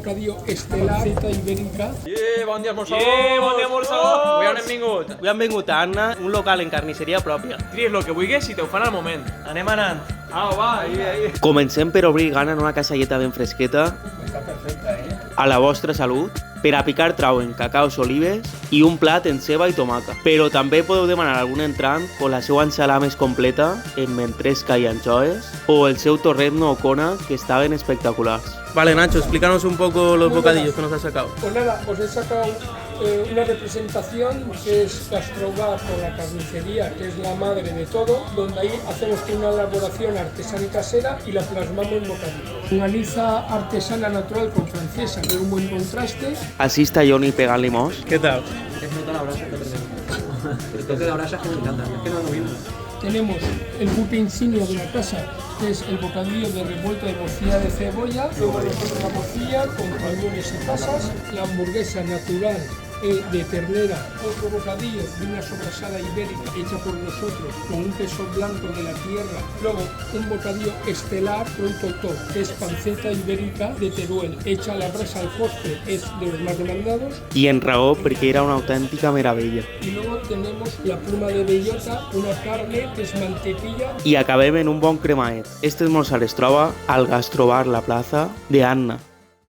Bocadillo estelar, panceta ibèrica. Bon dia, esmorzador! Bon dia, esmorzador! Avui on hem vingut? Avui hem vingut a Anna, un local en carnisseria pròpia. Tries el que vulguis i te ho fan al moment. Anem anant. Au, va, ahí. Comencem per obrir gana en una casalleta ben fresqueta. Està perfecta, A la vostra salut. Per a picar trauen cacaos olives i un plat en ceba i tomaca. Però també podeu demanar algun entrant o la seva ensalada més completa en mentresca i anchoes o el seu torrezno o cona, que estaven espectaculars. Vale, Nacho, explícanos un poco los bocadillos que nos has sacado. Pues nada, os he sacado una representación que es Gastrobar con la carnicería, que es la madre de todo, donde ahí hacemos una elaboración artesana y casera y la plasmamos en bocadillos. Una liza artesana natural con francesa, que es un buen contraste. Así está Johnny pegant limós. Què tal? Es nota la brasa que tenemos. El toque de brasa que me encanta. Es que no lo mismo. Tenemos el buque insignia de la casa, que es el bocadillo de revuelta de morcilla de cebolla, luego nosotros la morcilla con cañones y pasas, la hamburguesa natural de ternera, otro bocadillo de una sobrasada ibérica hecha por nosotros con un queso blanco de la tierra, luego un bocadillo estelar pronto top, que es panceta ibérica de Teruel, hecha a la brasa al postre, es de los más demandados. I en raó perquè era una autèntica meravella. Y luego tenemos la pluma de bellota, una carne que es mantequilla. I acabem en un bon cremaet. Este esmorzar es troba al Gastrobar La Plaza de Anna.